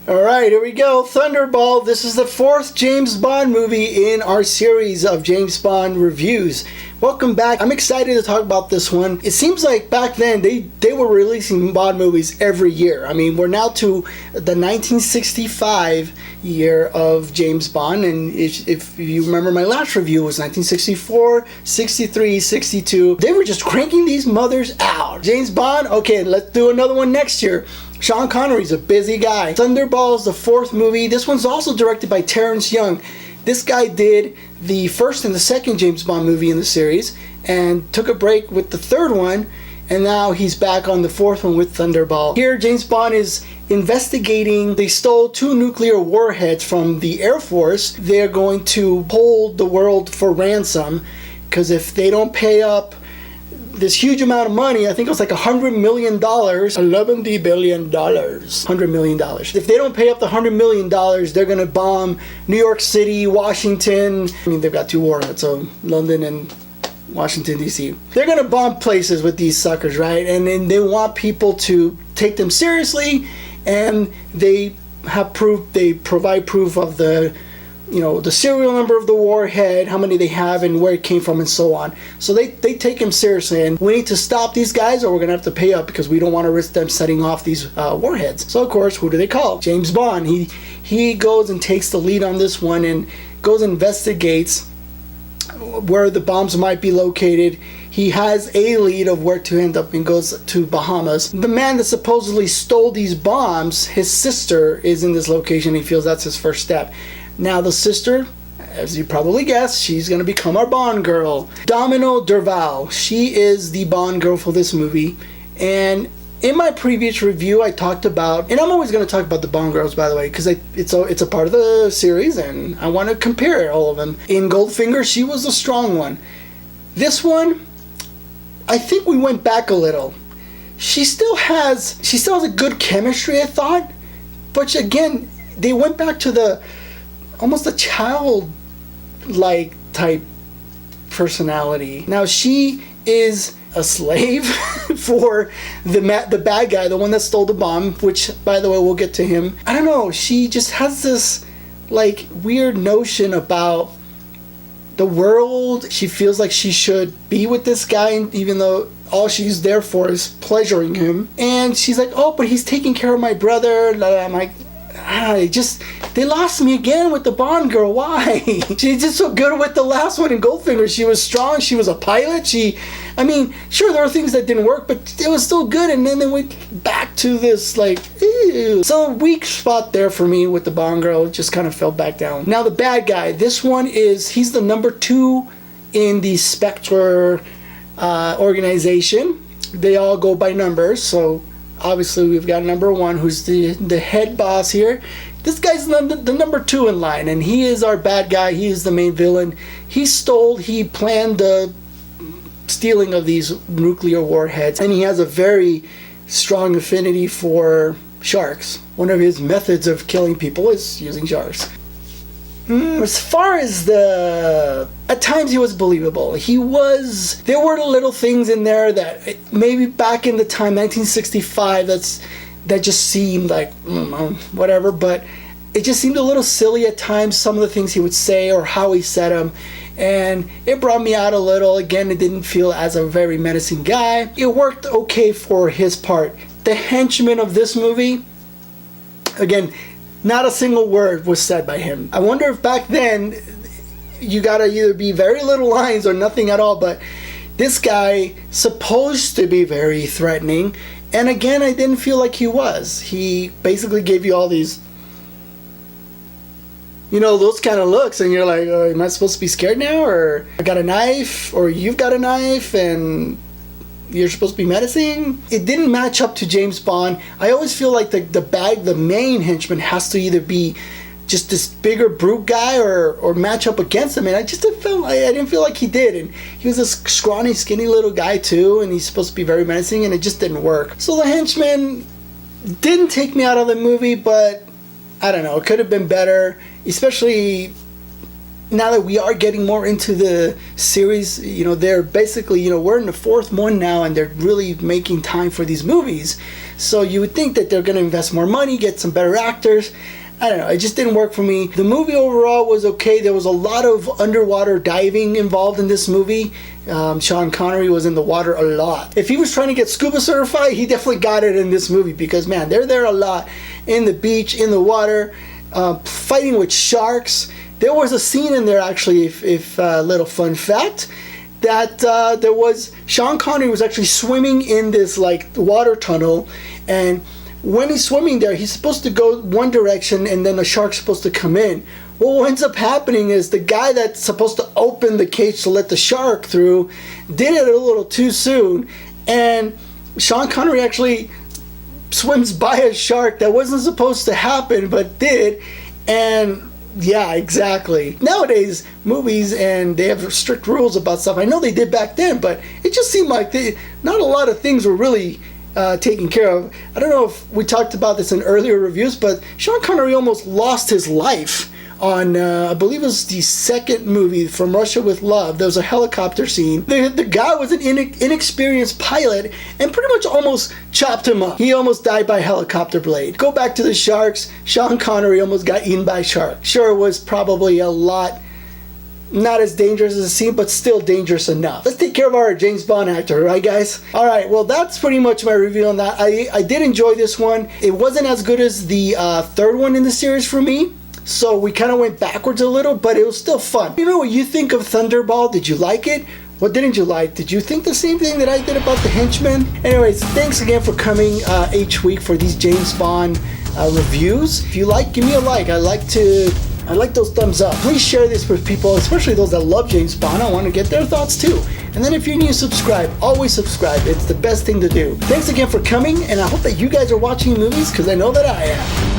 Alright, here we go. Thunderball. This is the fourth James Bond movie in our series of James Bond reviews. Welcome back. I'm excited to talk about this one. It seems like back then they were releasing Bond movies every year. I mean, we're now to the 1965 year of James Bond, and if you remember my last review was 1964, 63, 62. They were just cranking these mothers out. James Bond, okay, let's do another one next year. Sean Connery's a busy guy. Thunderball is the fourth movie. This one's also directed by Terrence Young. This guy did the first and the second James Bond movie in the series and took a break with the third one, and now he's back on the fourth one with Thunderball. Here, James Bond is investigating. They stole 2 nuclear warheads from the Air Force. They're going to hold the world for ransom because if they don't pay up this huge amount of money, I think it was like $100 million, $11 billion, $100 million. If they don't pay up the $100 million, they're going to bomb New York City, Washington. I mean, they've got 2 warheads, so London and Washington, D.C. They're going to bomb places with these suckers, right? And then they want people to take them seriously, and they have proof, they provide proof of the serial number of the warhead, how many they have, and where it came from, and so on. So they take him seriously, and we need to stop these guys or we're going to have to pay up because we don't want to risk them setting off these warheads. So, of course, who do they call? James Bond. He goes and takes the lead on this one and goes and investigates where the bombs might be located. He has a lead of where to end up and goes to Bahamas. The man that supposedly stole these bombs, his sister is in this location. He feels that's his first step. Now the sister, as you probably guessed, she's going to become our Bond girl. Domino Derval. She is the Bond girl for this movie. And in my previous review, I talked about, and I'm always going to talk about the Bond girls, by the way, because it's a part of the series, and I want to compare all of them. In Goldfinger, she was a strong one. This one, I think we went back a little. She still has a good chemistry, I thought. But again, they went back to almost a child-like type personality. Now she is a slave for the bad guy, the one that stole the bomb, which, by the way, we'll get to him. I don't know, she just has this like weird notion about the world. She feels like she should be with this guy, even though all she's there for is pleasuring him. And she's like, oh, but he's taking care of my brother. I'm like, they lost me again with the Bond girl. Why? She did so good with the last one in Goldfinger. She was strong. She was a pilot. Sure, there were things that didn't work, but it was still good. And then they went back to this, like, ew. So, weak spot there for me with the Bond girl. It just kind of fell back down. Now, the bad guy. This one he's the number 2 in the Spectre organization. They all go by numbers, so obviously we've got number 1, who's the head boss here. This guy's the number 2 in line, and he is our bad guy. He is the main villain. He planned the stealing of these nuclear warheads, and he has a very strong affinity for sharks. One of his methods of killing people is using sharks. As far as at times he was believable. There were little things in there that maybe back in the time, 1965, that just seemed like, whatever, but it just seemed a little silly at times, some of the things he would say or how he said them, and it brought me out a little. Again, it didn't feel as a very menacing guy. It worked okay for his part. The henchman of this movie, again, not a single word was said by him. I wonder if back then you gotta either be very little lines or nothing at all, but this guy supposed to be very threatening, and again, I didn't feel like he was. He basically gave you all these, those kind of looks, and you're like, oh, am I supposed to be scared now? Or I got a knife, or you've got a knife, and you're supposed to be menacing? It didn't match up to James Bond. I always feel like the main henchman has to either be just this bigger brute guy or match up against him, and I didn't feel like he did. And he was this scrawny, skinny little guy too, and he's supposed to be very menacing, and it just didn't work. So the henchman didn't take me out of the movie, but I don't know, it could have been better, especially now that we are getting more into the series, they're basically, we're in the fourth one now, and they're really making time for these movies. So you would think that they're going to invest more money, get some better actors. I don't know, it just didn't work for me. The movie overall was okay. There was a lot of underwater diving involved in this movie. Sean Connery was in the water a lot. If he was trying to get scuba certified, he definitely got it in this movie, because man, they're there a lot in the beach, in the water, fighting with sharks. There was a scene in there, actually, if little fun fact, that there was Sean Connery was actually swimming in this like water tunnel, and when he's swimming there, he's supposed to go one direction, and then the shark's supposed to come in. Well, what ends up happening is the guy that's supposed to open the cage to let the shark through did it a little too soon, and Sean Connery actually swims by a shark that wasn't supposed to happen, but did. And yeah, exactly. Nowadays, movies, and they have strict rules about stuff. I know they did back then, but it just seemed like not a lot of things were really taken care of. I don't know if we talked about this in earlier reviews, but Sean Connery almost lost his life on, I believe it was the second movie, From Russia with Love. There was a helicopter scene. The guy was an inexperienced pilot and pretty much almost chopped him up. He almost died by helicopter blade. Go back to the sharks. Sean Connery almost got eaten by a shark. Sure, it was probably a lot not as dangerous as it seemed, but still dangerous enough. Let's take care of our James Bond actor, right guys? Alright, well that's pretty much my review on that. I did enjoy this one. It wasn't as good as the third one in the series for me, so we kind of went backwards a little, but it was still fun. You know what you think of Thunderball? Did you like it? What didn't you like? Did you think the same thing that I did about The Henchman? Anyways, thanks again for coming each week for these James Bond reviews. If you like, give me a like. I like those thumbs up. Please share this with people, especially those that love James Bond. I want to get their thoughts too. And then if you're new, subscribe. Always subscribe. It's the best thing to do. Thanks again for coming, and I hope that you guys are watching movies, because I know that I am.